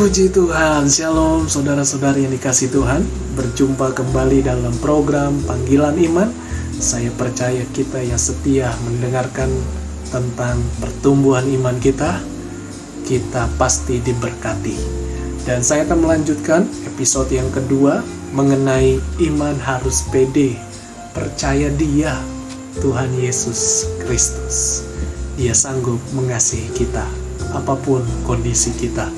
Puji Tuhan, Shalom saudara-saudari yang dikasihi Tuhan. Berjumpa kembali dalam program Panggilan Iman. Saya percaya kita yang setia mendengarkan tentang pertumbuhan iman kita pasti diberkati. Dan saya akan melanjutkan episode yang kedua mengenai iman harus pede. Percaya Dia, Tuhan Yesus Kristus. Dia sanggup mengasihi kita apapun kondisi kita.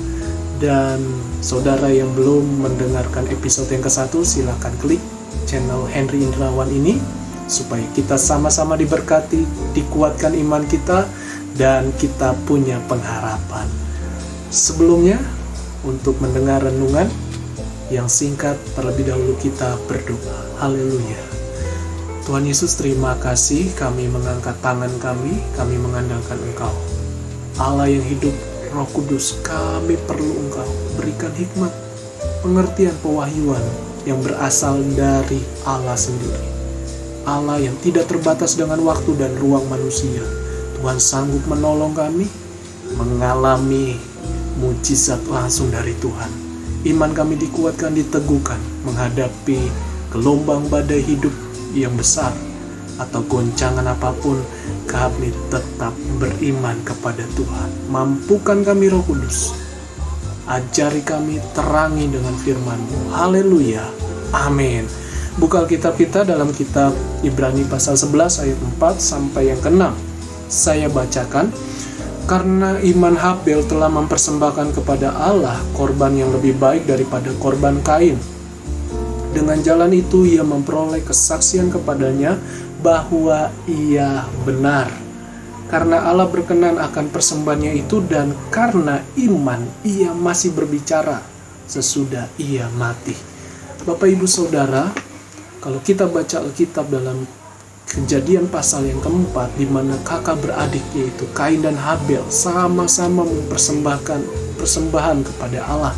Dan saudara yang belum mendengarkan episode yang ke-1, silakan klik channel Henry Indrawan ini supaya kita sama-sama diberkati, dikuatkan iman kita, dan kita punya pengharapan. Sebelumnya, untuk mendengar renungan yang singkat, terlebih dahulu kita berdoa. Haleluya. Tuhan Yesus, terima kasih kami mengangkat tangan kami mengandalkan Engkau. Allah yang hidup, Roh Kudus, kami perlu Engkau berikan hikmat, pengertian, pewahyuan yang berasal dari Allah sendiri. Allah yang tidak terbatas dengan waktu dan ruang manusia. Tuhan sanggup menolong kami mengalami mujizat langsung dari Tuhan. Iman kami dikuatkan, diteguhkan menghadapi gelombang badai hidup yang besar atau goncangan apapun, kami tetap beriman kepada Tuhan. Mampukan kami Roh Kudus, ajari kami, terangi dengan firman-Mu. Haleluya, amin. Buka Alkitab kita dalam kitab Ibrani pasal 11 ayat 4 sampai yang ke-6. Saya bacakan. Karena iman Habel telah mempersembahkan kepada Allah korban yang lebih baik daripada korban Kain. Dengan jalan itu ia memperoleh kesaksian kepadanya bahwa ia benar. Karena Allah berkenan akan persembahannya itu, dan karena iman ia masih berbicara sesudah ia mati. Bapak Ibu Saudara, kalau kita baca Alkitab dalam Kejadian pasal yang ke-4, di mana kakak beradik yaitu Kain dan Habel sama-sama mempersembahkan persembahan kepada Allah.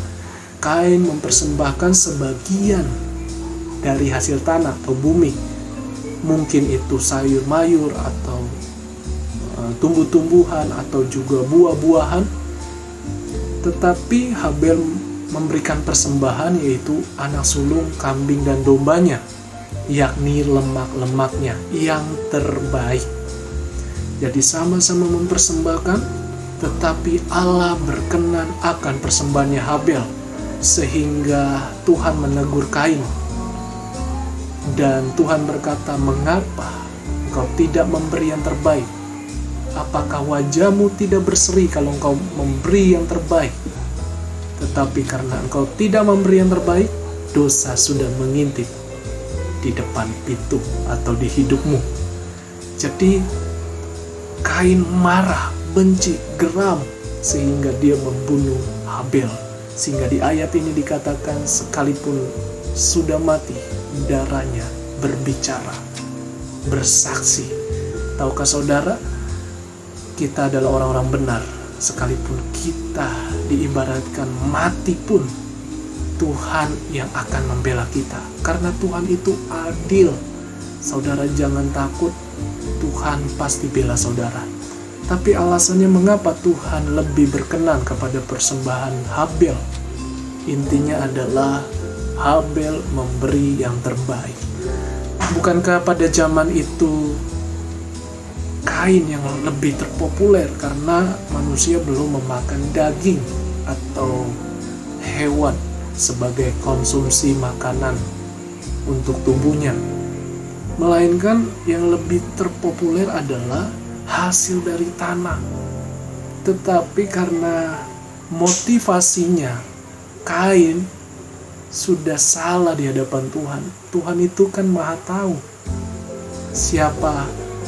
Kain mempersembahkan sebagian dari hasil tanah atau bumi, mungkin itu sayur mayur atau tumbuh-tumbuhan atau juga buah-buahan. Tetapi Habel memberikan persembahan yaitu anak sulung kambing dan dombanya, yakni lemak-lemaknya yang terbaik. Jadi sama-sama mempersembahkan, tetapi Allah berkenan akan persembahannya Habel, sehingga Tuhan menegur Kain. Dan Tuhan berkata, mengapa engkau tidak memberi yang terbaik? Apakah wajahmu tidak berseri kalau engkau memberi yang terbaik? Tetapi karena engkau tidak memberi yang terbaik, dosa sudah mengintip di depan pintu atau di hidupmu. Jadi Kain marah, benci, geram, sehingga dia membunuh Habel. Sehingga di ayat ini dikatakan sekalipun sudah mati, darahnya berbicara, bersaksi. Tahukah saudara, kita adalah orang-orang benar. Sekalipun kita diibaratkan mati pun, Tuhan yang akan membela kita. Karena Tuhan itu adil. Saudara jangan takut, Tuhan pasti bela saudara. Tapi alasannya mengapa Tuhan lebih berkenan kepada persembahan Habel? Intinya adalah Habel memberi yang terbaik. Bukankah pada zaman itu Kain yang lebih terpopuler karena manusia belum memakan daging atau hewan sebagai konsumsi makanan untuk tubuhnya, melainkan yang lebih terpopuler adalah hasil dari tanah. Tetapi karena motivasinya, Kain sudah salah di hadapan Tuhan. Tuhan itu kan maha tahu siapa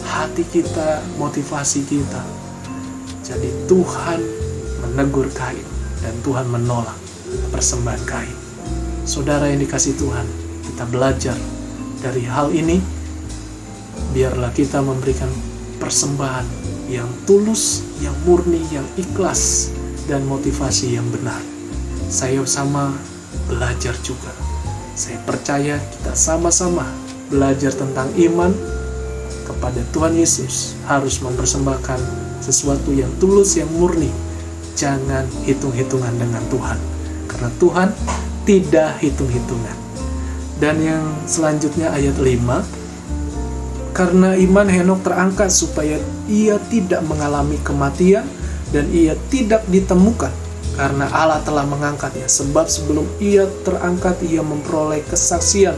hati kita, motivasi kita. Jadi Tuhan menegur Kain dan Tuhan menolak persembahan Kain. Saudara yang dikasihi Tuhan, kita belajar dari hal ini. Biarlah kita memberikan persembahan yang tulus, yang murni, yang ikhlas, dan motivasi yang benar. Saya sama belajar juga. Saya percaya kita sama-sama belajar tentang iman kepada Tuhan Yesus, harus mempersembahkan sesuatu yang tulus, yang murni. Jangan hitung-hitungan dengan Tuhan. karena Tuhan tidak hitung-hitungan. Dan yang selanjutnya ayat 5, karena iman Henokh terangkat supaya ia tidak mengalami kematian dan ia tidak ditemukan karena Allah telah mengangkatnya. Sebab sebelum ia terangkat ia memperoleh kesaksian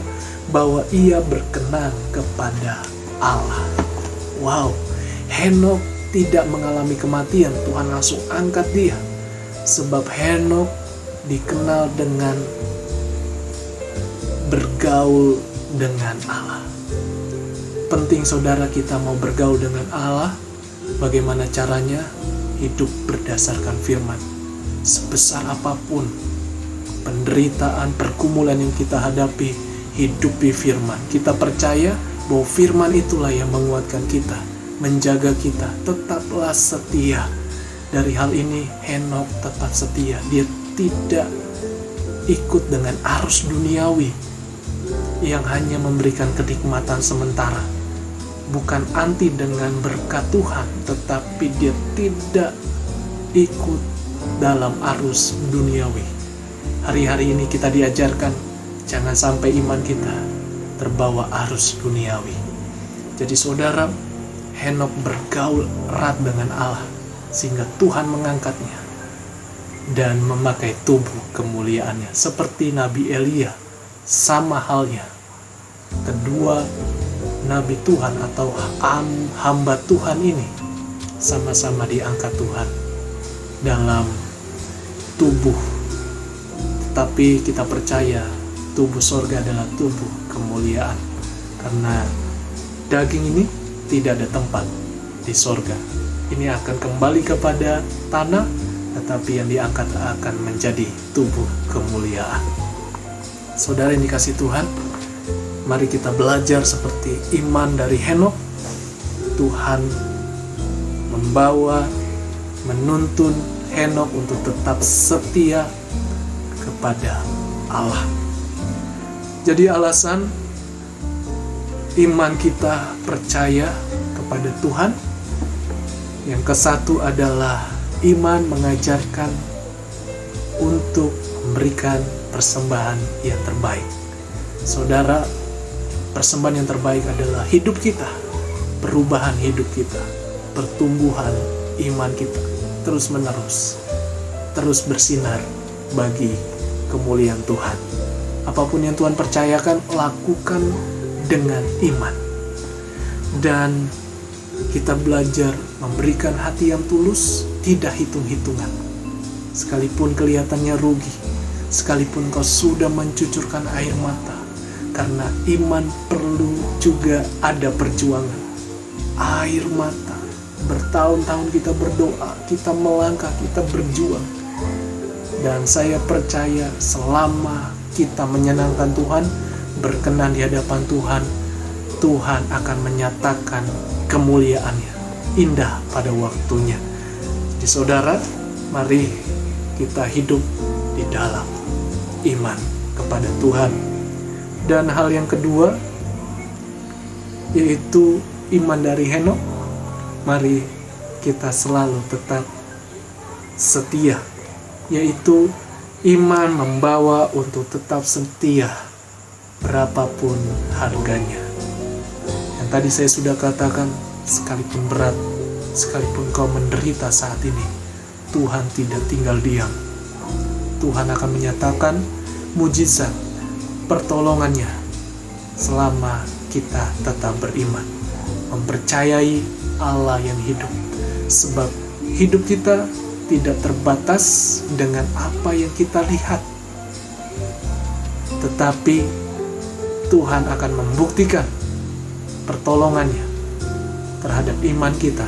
bahwa ia berkenan kepada Allah. Wow, Henokh tidak mengalami kematian, Tuhan langsung angkat dia. Sebab Henokh dikenal dengan bergaul dengan Allah. Penting saudara kita mau bergaul dengan Allah. Bagaimana caranya? Hidup berdasarkan firman. Sebesar apapun penderitaan, pergumulan yang kita hadapi, hidupi firman. Kita percaya bahwa firman itulah yang menguatkan kita, menjaga kita. Tetaplah setia. Dari hal ini Henokh tetap setia. Dia tidak ikut dengan arus duniawi yang hanya memberikan kenikmatan sementara. Bukan anti dengan berkat Tuhan, tetapi dia tidak ikut dalam arus duniawi. Hari-hari ini kita diajarkan jangan sampai iman kita terbawa arus duniawi. Jadi saudara, Henokh bergaul erat dengan Allah sehingga Tuhan mengangkatnya dan memakai tubuh kemuliaannya. Seperti Nabi Elia, sama halnya. Kedua Nabi Tuhan atau hamba Tuhan ini sama-sama diangkat Tuhan dalam tubuh. Tetapi kita percaya tubuh sorga adalah tubuh kemuliaan. Karena daging ini tidak ada tempat di sorga. Ini akan kembali kepada tanah, tetapi yang diangkat akan menjadi tubuh kemuliaan. Saudara yang dikasihi Tuhan, mari kita belajar seperti iman dari Henokh. Tuhan membawa, menuntun Henokh untuk tetap setia kepada Allah. Jadi alasan iman kita percaya kepada Tuhan, yang kesatu adalah iman mengajarkan untuk memberikan persembahan yang terbaik. Saudara, persembahan yang terbaik adalah hidup kita, perubahan hidup kita, pertumbuhan iman kita terus menerus, terus bersinar bagi kemuliaan Tuhan. Apapun yang Tuhan percayakan, lakukan dengan iman. Dan kita belajar memberikan hati yang tulus, tidak hitung-hitungan. Sekalipun kelihatannya rugi, sekalipun kau sudah mencucurkan air mata, karena iman perlu juga ada perjuangan. Air mata, bertahun-tahun kita berdoa, kita melangkah, kita berjuang. Dan saya percaya selama kita menyenangkan Tuhan, berkenan di hadapan Tuhan, Tuhan akan menyatakan kemuliaannya indah pada waktunya. Jadi saudara, mari kita hidup di dalam iman kepada Tuhan. Dan hal yang kedua, yaitu iman dari Henokh. Mari kita selalu tetap setia, yaitu iman membawa untuk tetap setia berapapun harganya. Yang tadi saya sudah katakan, sekalipun berat, sekalipun kau menderita saat ini, Tuhan tidak tinggal diam. Tuhan akan menyatakan mujizat pertolongannya selama kita tetap beriman, mempercayai Allah yang hidup. Sebab hidup kita tidak terbatas dengan apa yang kita lihat, tetapi Tuhan akan membuktikan pertolongannya terhadap iman kita,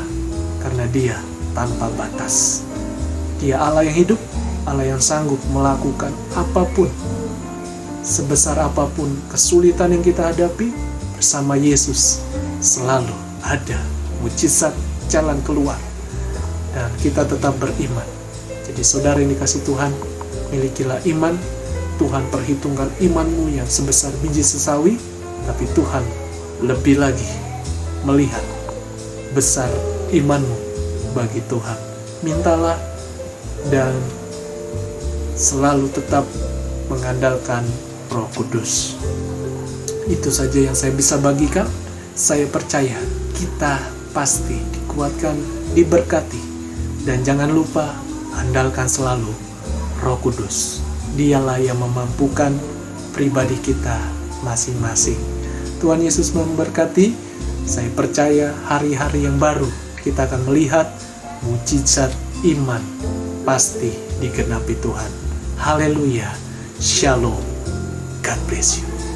karena Dia tanpa batas. Dia Allah yang hidup, Allah yang sanggup melakukan apapun, sebesar apapun kesulitan yang kita hadapi. Bersama Yesus selalu ada mujizat jalan keluar, dan kita tetap beriman. Jadi saudara yang dikasihi Tuhan, milikilah iman. Tuhan perhitungkan imanmu yang sebesar biji sesawi, tapi Tuhan lebih lagi melihat besar imanmu bagi Tuhan. Mintalah dan selalu tetap mengandalkan Roh Kudus. Itu saja yang saya bisa bagikan. Saya percaya kita pasti dikuatkan, diberkati. Dan jangan lupa, andalkan selalu Roh Kudus. Dialah yang memampukan pribadi kita masing-masing. Tuhan Yesus memberkati. Saya percaya hari-hari yang baru kita akan melihat mujizat iman pasti digenapi Tuhan. Haleluya. Shalom. God bless you.